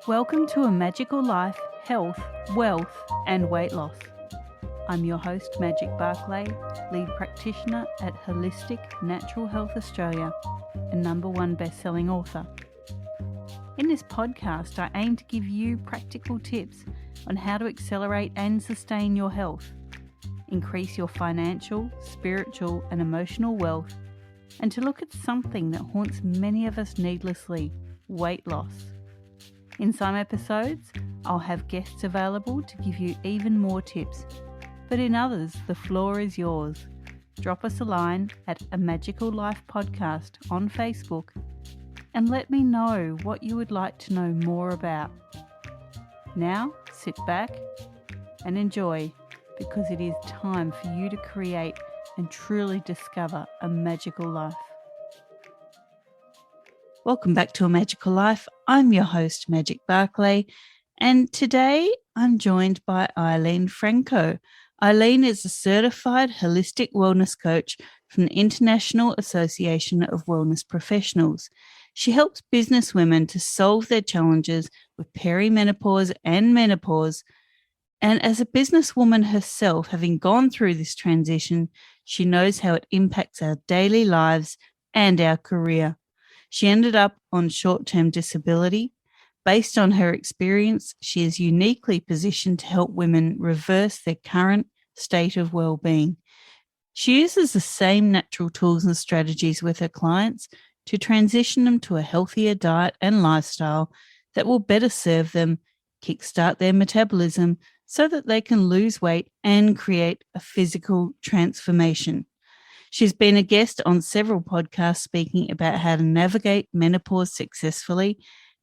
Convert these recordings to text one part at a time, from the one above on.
Welcome to A Magical Life, Health, Wealth and Weight Loss. I'm your host, Magic Barclay, lead practitioner at Holistic Natural Health Australia and #1 best-selling author. In this podcast, I aim to give you practical tips on how to accelerate and sustain your health, increase your financial, spiritual and emotional wealth, and to look at something that haunts many of us needlessly, weight loss. In some episodes, I'll have guests available to give you even more tips, but in others, the floor is yours. Drop us a line at A Magical Life Podcast on Facebook and let me know what you would like to know more about. Now, sit back and enjoy, because it is time for you to create and truly discover a magical life. Welcome back to A Magical Life. I'm your host, Magic Barclay, and today I'm joined by Eileen Franco. Eileen is a certified holistic wellness coach from the International Association of Wellness Professionals. She helps business women to solve their challenges with perimenopause and menopause. And as a businesswoman herself, having gone through this transition, she knows how it impacts our daily lives and our career. She ended up on short-term disability. Based on her experience, she is uniquely positioned to help women reverse their current state of well-being. She uses the same natural tools and strategies with her clients to transition them to a healthier diet and lifestyle that will better serve them, kickstart their metabolism so that they can lose weight and create a physical transformation. She's been a guest on several podcasts speaking about how to navigate menopause successfully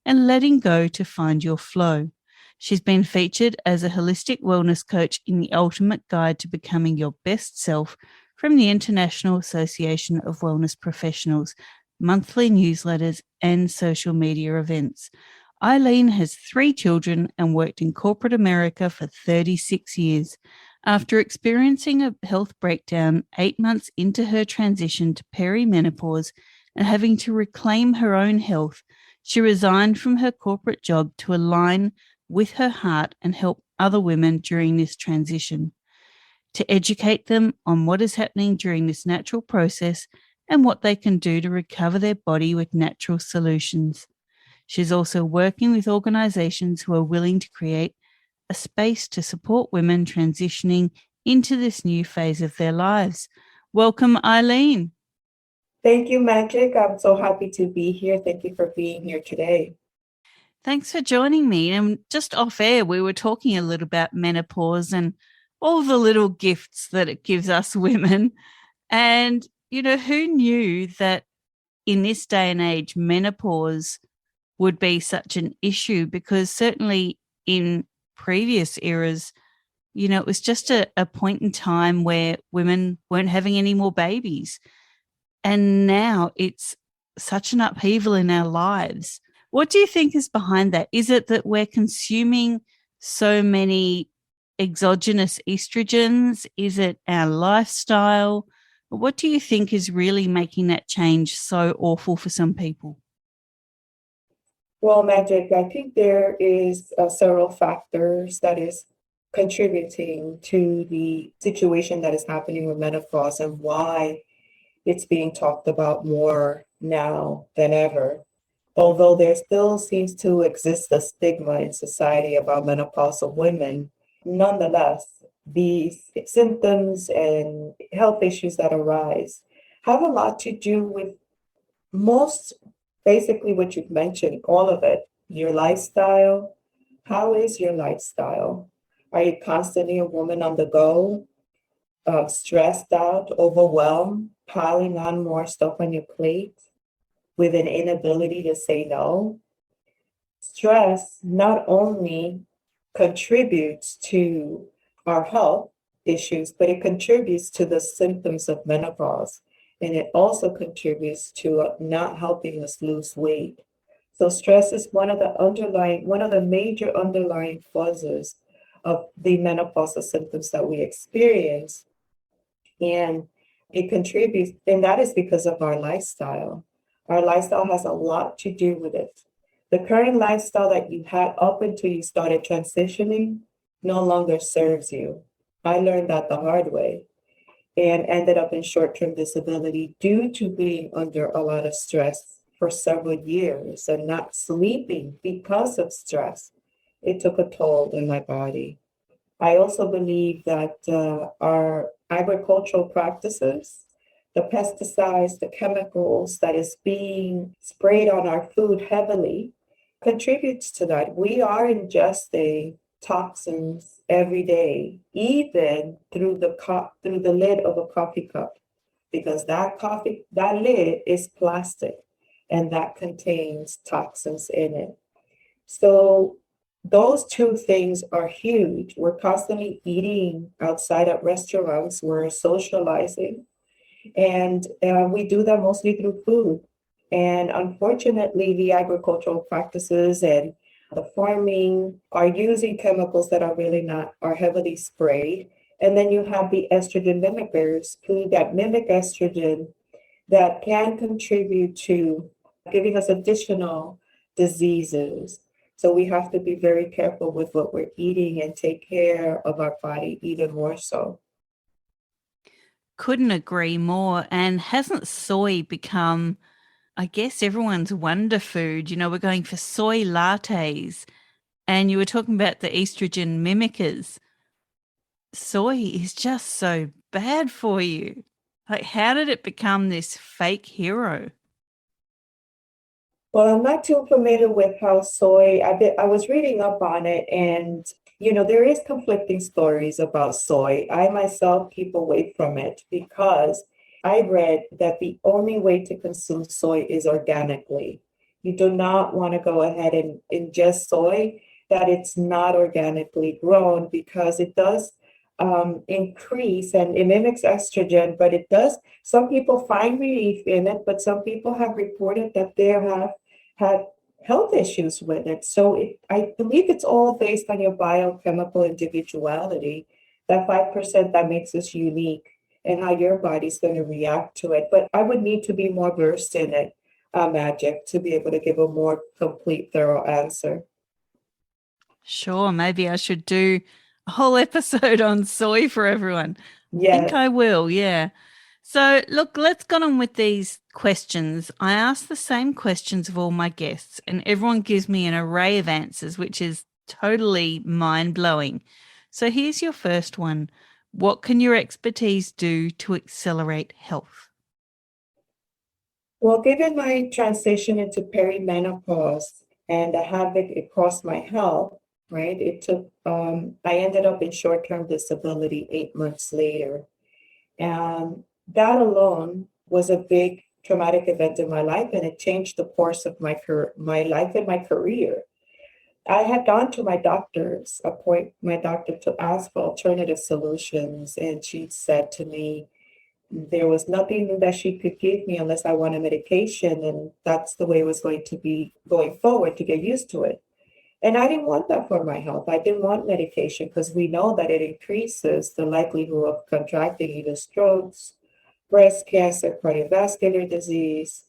and letting go to find your flow. She's been featured as a holistic wellness coach in the Ultimate Guide to Becoming Your Best Self from the International Association of Wellness Professionals, monthly newsletters and social media events. Eileen has 3 children and worked in corporate America for 36 years. After experiencing a health breakdown 8 months into her transition to perimenopause and having to reclaim her own health, she resigned from her corporate job to align with her heart and help other women during this transition, to educate them on what is happening during this natural process and what they can do to recover their body with natural solutions. She's also working with organizations who are willing to create a space to support women transitioning into this new phase of their lives. Welcome, Eileen. Thank you, Magic. I'm so happy to be here. Thank you for being here today. Thanks for joining me. And just off air, we were talking a little about menopause and all the little gifts that it gives us women. And, who knew that in this day and age, menopause would be such an issue? Because certainly in previous eras, it was just a point in time where women weren't having any more babies. And now it's such an upheaval in our lives. What do you think is behind that? Is it that we're consuming so many exogenous estrogens? Is it our lifestyle? What do you think is really making that change so awful for some people? Well, Magic, I think there is several factors that is contributing to the situation that is happening with menopause and why it's being talked about more now than ever. Although there still seems to exist a stigma in society about menopausal women, nonetheless, these symptoms and health issues that arise have a lot to do with most basically what you've mentioned, all of it. Your lifestyle. How is your lifestyle? Are you constantly a woman on the go, stressed out, overwhelmed, piling on more stuff on your plate with an inability to say no? Stress not only contributes to our health issues, but it contributes to the symptoms of menopause. And it also contributes to not helping us lose weight. So stress is one of the major underlying causes of the menopausal symptoms that we experience. And it contributes, and that is because of our lifestyle. Our lifestyle has a lot to do with it. The current lifestyle that you had up until you started transitioning no longer serves you. I learned that the hard way and ended up in short-term disability due to being under a lot of stress for several years and not sleeping because of stress. It took a toll in my body. I also believe that our agricultural practices, the pesticides, the chemicals that is being sprayed on our food heavily contributes to that. We are ingesting toxins every day, even through through the lid of a coffee cup, because that lid is plastic and that contains toxins in it. So those two things are huge. We're constantly eating outside at restaurants, we're socializing, and we do that mostly through food. And unfortunately, the agricultural practices and the farming are using chemicals that are really not, are heavily sprayed. And then you have the estrogen mimickers, food that mimic estrogen that can contribute to giving us additional diseases. So we have to be very careful with what we're eating and take care of our body even more so. Couldn't agree more. And hasn't soy become, I guess, everyone's wonder food? You know, we're going for soy lattes. And you were talking about the estrogen mimickers. Soy is just so bad for you. Like, how did it become this fake hero? Well, I'm not too familiar with how I was reading up on it, and there is conflicting stories about soy. I myself keep away from it because I read that the only way to consume soy is organically. You do not want to go ahead and ingest soy that it's not organically grown because it does increase and it mimics estrogen, but it does. Some people find relief in it, but some people have reported that they have had health issues with it. So I believe it's all based on your biochemical individuality, that 5% that makes us unique and how your body's going to react to it. But I would need to be more versed in it, Magic, to be able to give a more complete, thorough answer. Sure, maybe I should do a whole episode on soy for everyone. I think Yes. I will, yeah. So, look, let's get on with these questions. I ask the same questions of all my guests, and everyone gives me an array of answers, which is totally mind blowing. So, here's your first one. What can your expertise do to accelerate health? Well, given my transition into perimenopause and the havoc it caused my health, right? I ended up in short-term disability 8 months later. And that alone was a big traumatic event in my life, and it changed the course of my life and my career. I had gone to my doctor to ask for alternative solutions, and she said to me there was nothing that she could give me unless I wanted medication, and that's the way it was going to be going forward to get used to it. And I didn't want that for my health. I didn't want medication because we know that it increases the likelihood of contracting either strokes, breast cancer, cardiovascular disease,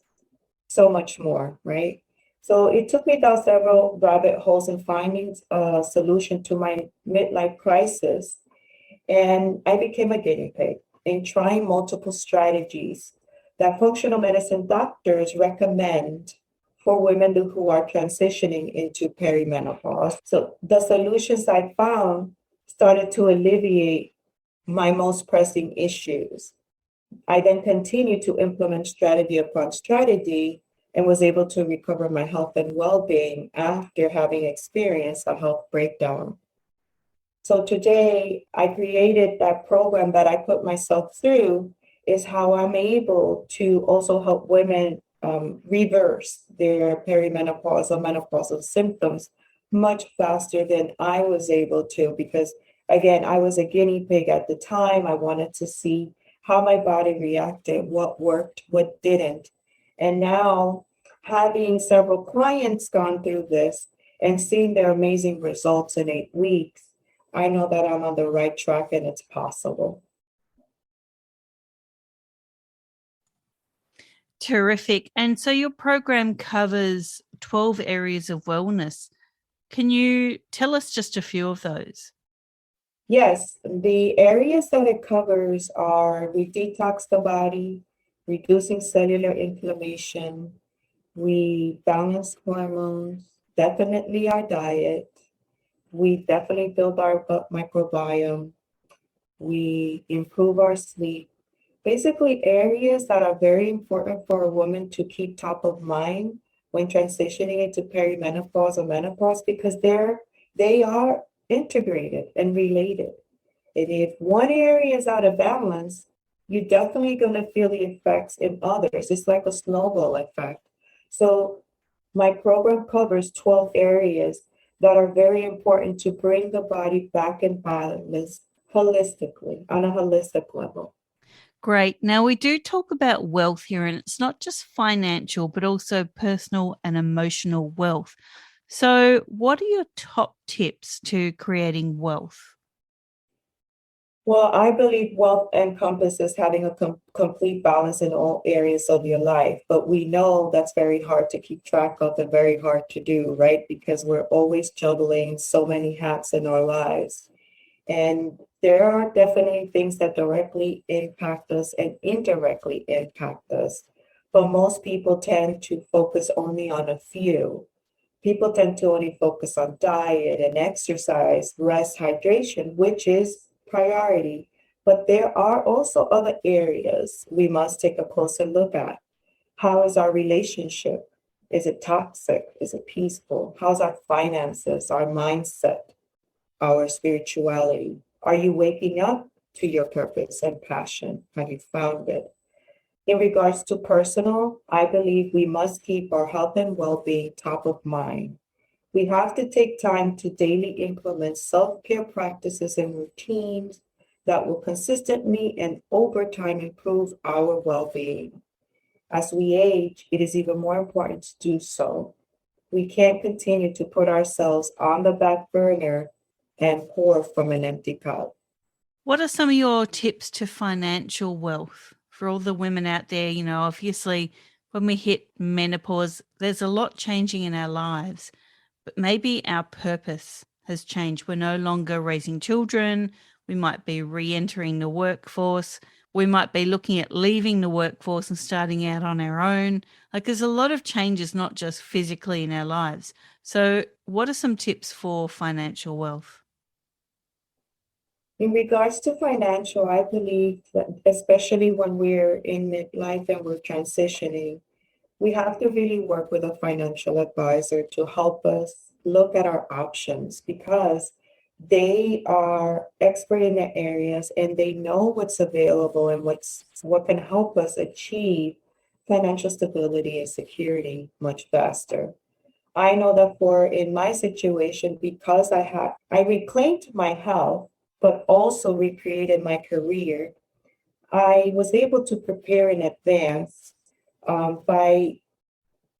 so much more, right? So it took me down several rabbit holes in finding a solution to my midlife crisis. And I became a guinea pig in trying multiple strategies that functional medicine doctors recommend for women who are transitioning into perimenopause. So the solutions I found started to alleviate my most pressing issues. I then continued to implement strategy upon strategy and was able to recover my health and well-being after having experienced a health breakdown. So today I created that program that I put myself through is how I'm able to also help women reverse their perimenopause or menopausal symptoms much faster than I was able to, because again, I was a guinea pig at the time. I wanted to see how my body reacted, what worked, what didn't. And now, having several clients gone through this and seeing their amazing results in 8 weeks, I know that I'm on the right track and it's possible. Terrific. And so your program covers 12 areas of wellness. Can you tell us just a few of those? Yes, the areas that it covers are we detox the body, reducing cellular inflammation, we balance hormones, definitely our diet, we definitely build our microbiome, we improve our sleep. Basically, areas that are very important for a woman to keep top of mind when transitioning into perimenopause or menopause because they are integrated and related. And if one area is out of balance, you're definitely going to feel the effects in others. It's like a snowball effect. So my program covers 12 areas that are very important to bring the body back in balance holistically, on a holistic level. Great. Now, we do talk about wealth here, and it's not just financial, but also personal and emotional wealth. So, what are your top tips to creating wealth? Well, I believe wealth encompasses having a complete balance in all areas of your life, but we know that's very hard to keep track of and very hard to do, right? Because we're always juggling so many hats in our lives. And there are definitely things that directly impact us and indirectly impact us. But most people tend to focus only on a few. People tend to only focus on diet and exercise, rest, hydration, which is priority. But there are also other areas we must take a closer look at. How is our relationship? Is it toxic? Is it peaceful? How's our finances, our mindset, our spirituality? Are you waking up to your purpose and passion? Have you found it? In regards to personal, I believe we must keep our health and well-being top of mind. We have to take time to daily implement self-care practices and routines that will consistently and over time improve our well-being. As we age, it is even more important to do so. We can't continue to put ourselves on the back burner and pour from an empty cup. What are some of your tips to financial wealth for all the women out there? Obviously, when we hit menopause, there's a lot changing in our lives, but maybe our purpose has changed. We're no longer raising children. We might be re entering the workforce. We might be looking at leaving the workforce and starting out on our own. Like there's a lot of changes, not just physically in our lives. So, what are some tips for financial wealth? In regards to financial, I believe that especially when we're in midlife and we're transitioning, we have to really work with a financial advisor to help us look at our options because they are expert in their areas and they know what's available and what can help us achieve financial stability and security much faster. I know that for in my situation, because I reclaimed my health, but also recreated my career, I was able to prepare in advance by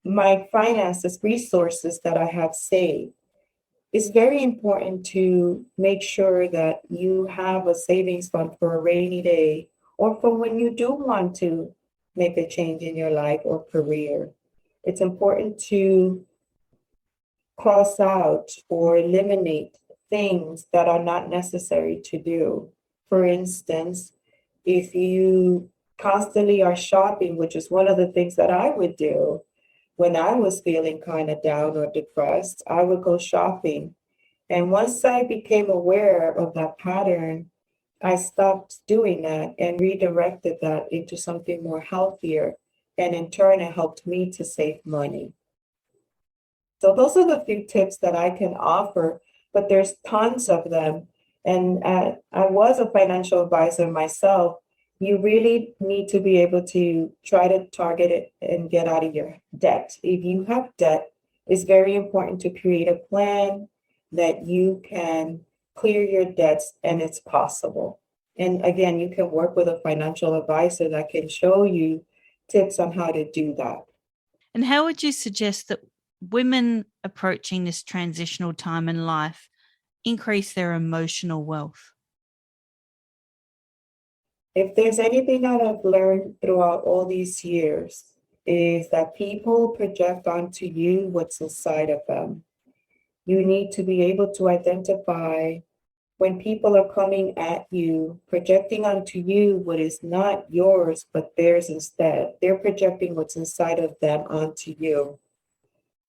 my finances, resources that I have saved. It's very important to make sure that you have a savings fund for a rainy day or for when you do want to make a change in your life or career. It's important to cross out or eliminate things that are not necessary to do. For instance, if you constantly are shopping, which is one of the things that I would do when I was feeling kind of down or depressed, I would go shopping. And once I became aware of that pattern, I stopped doing that and redirected that into something more healthier. And in turn, it helped me to save money. So those are the few tips that I can offer, but there's tons of them. And I was a financial advisor myself. You really need to be able to try to target it and get out of your debt. If you have debt, it's very important to create a plan that you can clear your debts and it's possible. And again, you can work with a financial advisor that can show you tips on how to do that. And how would you suggest that women approaching this transitional time in life increase their emotional wealth? If there's anything that I've learned throughout all these years, is that people project onto you what's inside of them. You need to be able to identify when people are coming at you, projecting onto you what is not yours, but theirs instead. They're projecting what's inside of them onto you.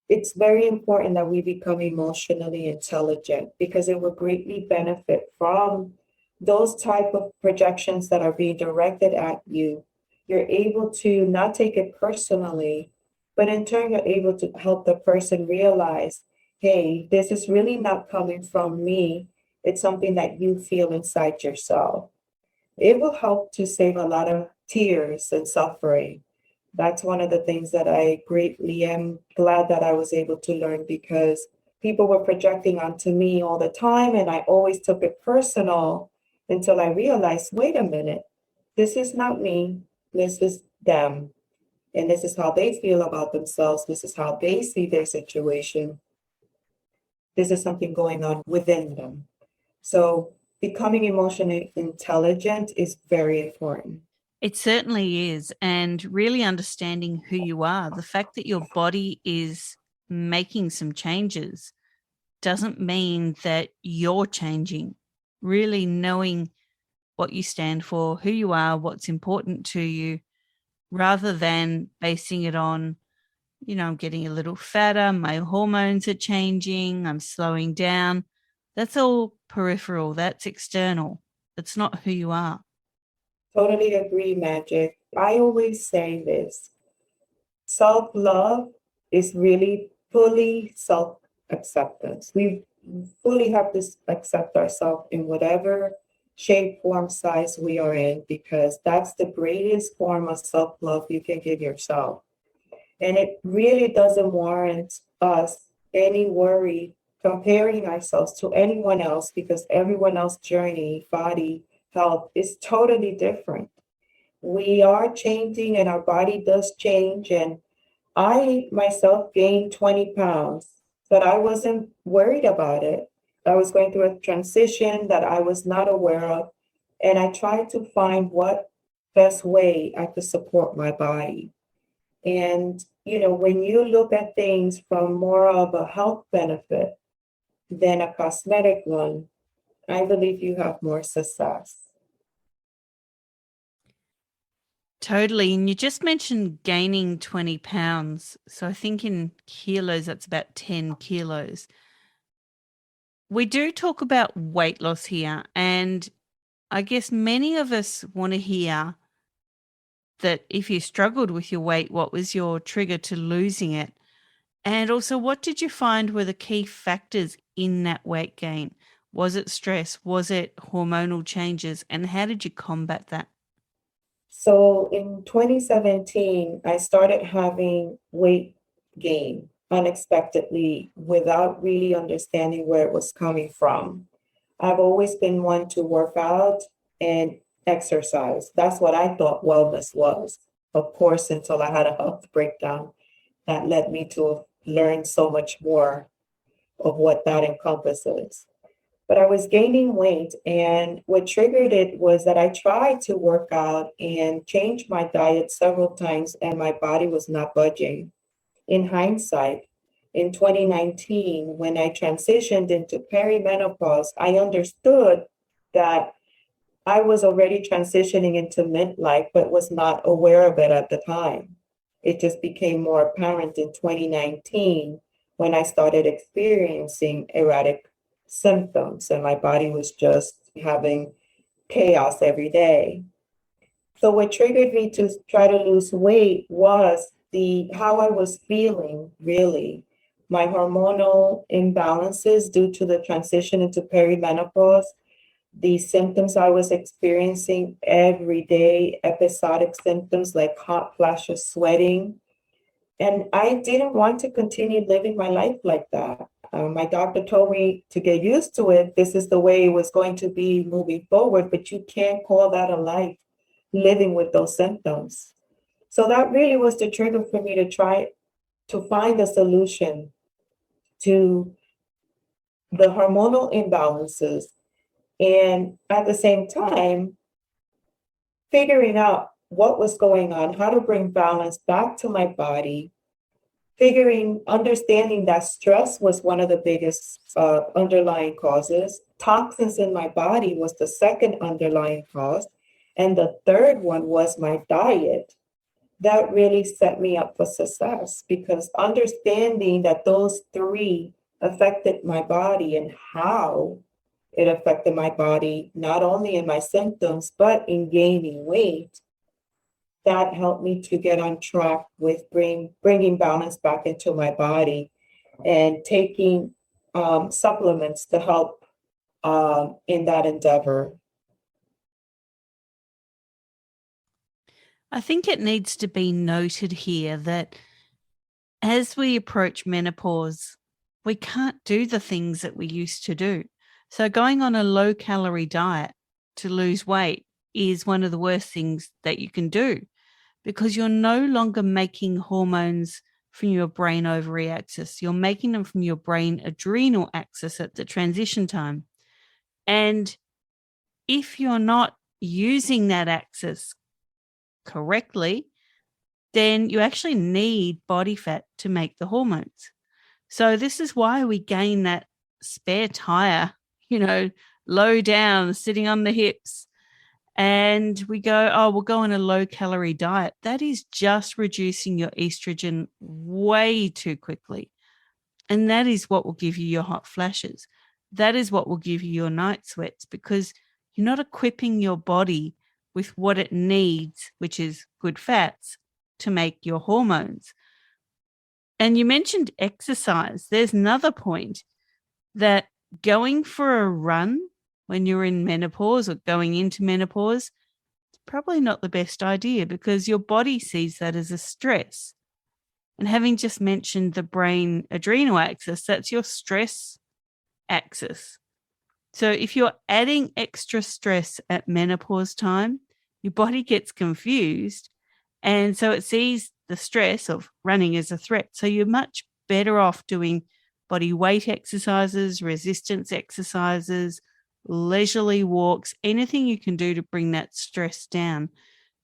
It's very important that we become emotionally intelligent because it will greatly benefit from those type of projections that are being directed at you. You're able to not take it personally, but in turn, you're able to help the person realize, hey, this is really not coming from me. It's something that you feel inside yourself. It will help to save a lot of tears and suffering. That's one of the things that I greatly am glad that I was able to learn because people were projecting onto me all the time, and I always took it personal until I realized, wait a minute, this is not me, this is them. And this is how they feel about themselves. This is how they see their situation. This is something going on within them. So becoming emotionally intelligent is very important. It certainly is. And really understanding who you are, the fact that your body is making some changes doesn't mean that you're changing. Really knowing what you stand for, who you are, what's important to you, rather than basing it on, I'm getting a little fatter, my hormones are changing, I'm slowing down. That's all peripheral, that's external. That's not who you are. Totally agree, Magic. I always say this. Self-love is really fully self-acceptance. We fully have to accept ourselves in whatever shape, form, size we are in, because that's the greatest form of self-love you can give yourself. And it really doesn't warrant us any worry comparing ourselves to anyone else because everyone else's journey, body, health is totally different. We are changing and our body does change. And I myself gained 20 pounds, but I wasn't worried about it. I was going through a transition that I was not aware of. And I tried to find what best way I could support my body. And, when you look at things from more of a health benefit than a cosmetic one, I believe you have more success. Totally. And you just mentioned gaining 20 pounds. So I think in kilos, that's about 10 kilos. We do talk about weight loss here. And I guess many of us want to hear that if you struggled with your weight, what was your trigger to losing it? And also, what did you find were the key factors in that weight gain? Was it stress? Was it hormonal changes? And how did you combat that? So in 2017, I started having weight gain unexpectedly without really understanding where it was coming from. I've always been one to work out and exercise. That's what I thought wellness was. Of course, until I had a health breakdown that led me to learn so much more of what that encompasses. But I was gaining weight, and what triggered it was that I tried to work out and change my diet several times, and my body was not budging. In hindsight, in 2019, when I transitioned into perimenopause, I understood that I was already transitioning into midlife, but was not aware of it at the time. It just became more apparent in 2019 when I started experiencing erratic symptoms and my body was just having chaos every day. So what triggered me to try to lose weight was the how I was feeling really. My hormonal imbalances due to the transition into perimenopause, the symptoms I was experiencing every day, episodic symptoms like hot flashes, sweating. And I didn't want to continue living my life like that. My doctor told me to get used to it. This is the way it was going to be moving forward, but you can't call that a life living with those symptoms. So that really was the trigger for me to try to find a solution to the hormonal imbalances and at the same time figuring out what was going on, how to bring balance back to my body, understanding that stress was one of the biggest underlying causes. Toxins in my body was the second underlying cause. And the third one was my diet. That really set me up for success because understanding that those three affected my body and how it affected my body, not only in my symptoms, but in gaining weight, that helped me to get on track with bringing balance back into my body and taking supplements to help in that endeavor. I think it needs to be noted here that as we approach menopause, we can't do the things that we used to do. So going on a low calorie diet to lose weight is one of the worst things that you can do because you're no longer making hormones from your brain ovary axis. You're making them from your brain adrenal axis at the transition time. And if you're not using that axis correctly, then you actually need body fat to make the hormones. So this is why we gain that spare tire, low down, sitting on the hips. And we go, oh, we'll go on a low calorie diet. That is just reducing your estrogen way too quickly. And that is what will give you your hot flashes. That is what will give you your night sweats because you're not equipping your body with what it needs, which is good fats, to make your hormones. And you mentioned exercise. There's another point that going for a run when you're in menopause or going into menopause is probably not the best idea because your body sees that as a stress. And having just mentioned the brain adrenal axis, that's your stress axis. So if you're adding extra stress at menopause time, your body gets confused. And so it sees the stress of running as a threat. So you're much better off doing body weight exercises, resistance exercises, leisurely walks, anything you can do to bring that stress down.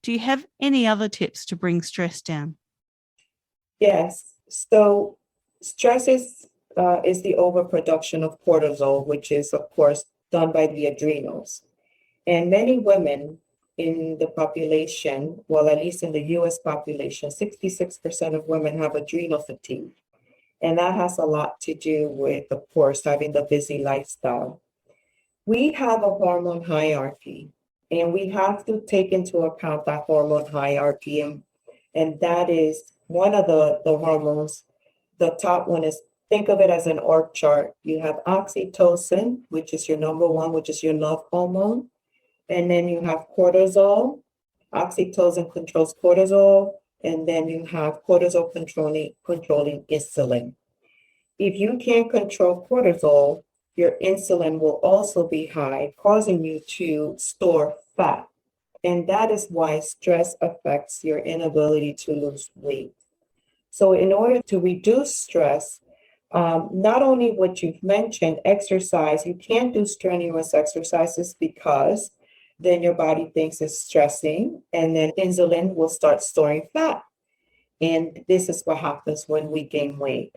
Do you have any other tips to bring stress down? Yes. So stress is the overproduction of cortisol, which is, of course, done by the adrenals. And many women in the population, well, at least in the US population, 66% of women have adrenal fatigue. And that has a lot to do with, of course, having the busy lifestyle. We have a hormone hierarchy, and we have to take into account that hormone hierarchy. And that is one of the hormones. The top one is, think of it as an org chart. You have oxytocin, which is your number one, which is your love hormone. And then you have cortisol. Oxytocin controls cortisol. And then you have cortisol controlling insulin. If you can't control cortisol, your insulin will also be high, causing you to store fat. And that is why stress affects your inability to lose weight. So in order to reduce stress, not only what you've mentioned, exercise, you can't do strenuous exercises because then your body thinks it's stressing and then insulin will start storing fat. And this is what happens when we gain weight.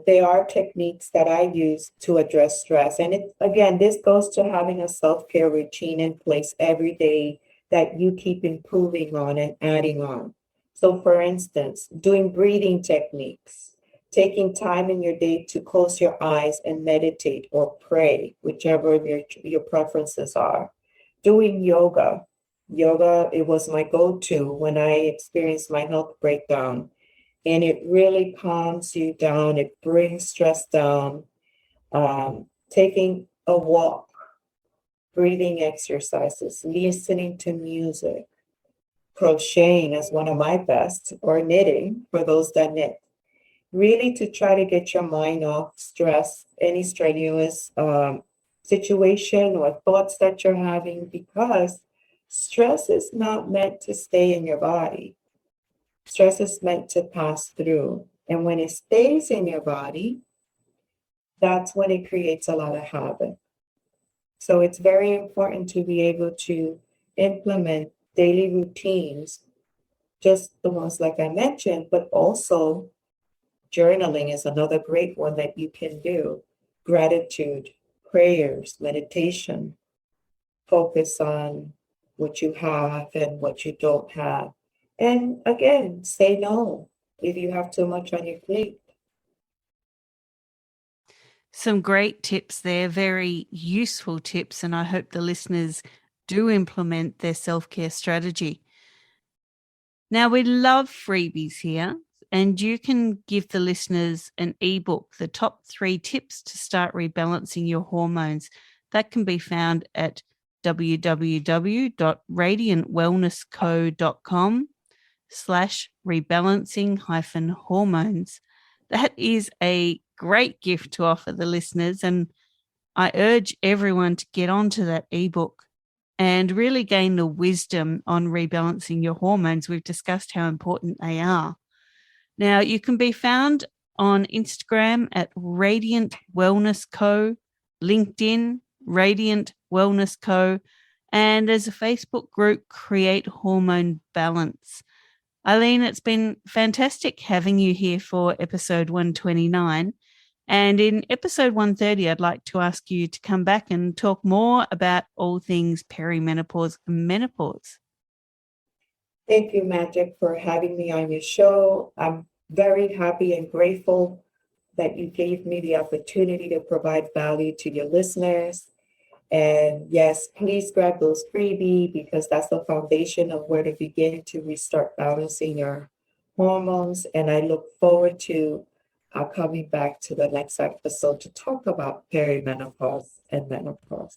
There are techniques that I use to address stress. And again, this goes to having a self-care routine in place every day that you keep improving on and adding on. So for instance, doing breathing techniques, taking time in your day to close your eyes and meditate or pray, whichever your preferences are. Doing yoga. Yoga, it was my go-to when I experienced my health breakdown. And it really calms you down. It brings stress down. Taking a walk, breathing exercises, listening to music, crocheting is one of my best, or knitting for those that knit. Really to try to get your mind off stress, any strenuous situation or thoughts that you're having, because stress is not meant to stay in your body. Stress is meant to pass through. And when it stays in your body, that's when it creates a lot of havoc. So it's very important to be able to implement daily routines, just the ones like I mentioned, but also journaling is another great one that you can do. Gratitude, prayers, meditation, focus on what you have and what you don't have. And again, say no if you have too much on your plate. Some great tips there, very useful tips, and I hope the listeners do implement their self-care strategy. Now, we love freebies here, and you can give the listeners an ebook, The Top 3 Tips to Start Rebalancing Your Hormones. That can be found at www.radiantwellnessco.com/rebalancing-hormones. That is a great gift to offer the listeners, and I urge everyone to get onto that ebook and really gain the wisdom on rebalancing your hormones. We've discussed how important they are. Now, you can be found on Instagram at Radiant Wellness Co, LinkedIn, Radiant Wellness Co, and there's a Facebook group, Create Hormone Balance. Eileen, it's been fantastic having you here for episode 129. And in episode 130, I'd like to ask you to come back and talk more about all things perimenopause and menopause. Thank you, Magic, for having me on your show. I'm very happy and grateful that you gave me the opportunity to provide value to your listeners. And yes, please grab those freebies because that's the foundation of where to begin to restart balancing your hormones. And I look forward to coming back to the next episode to talk about perimenopause and menopause.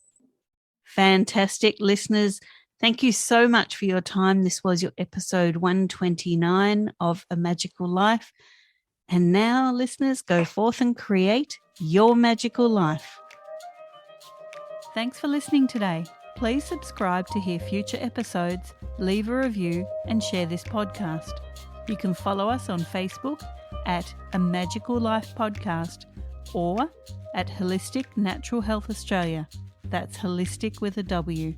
Fantastic, listeners. Thank you so much for your time. This was your episode 129 of A Magical Life. And now, listeners, go forth and create your magical life. Thanks for listening today. Please subscribe to hear future episodes, leave a review, and share this podcast. You can follow us on Facebook at A Magical Life Podcast or at Holistic Natural Health Australia. That's holistic with a W.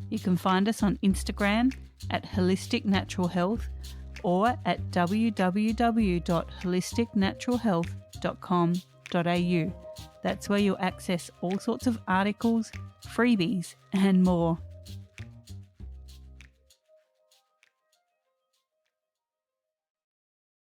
You can find us on Instagram at Holistic Natural Health or at www.holisticnaturalhealth.com.au. That's where you'll access all sorts of articles, freebies, and more.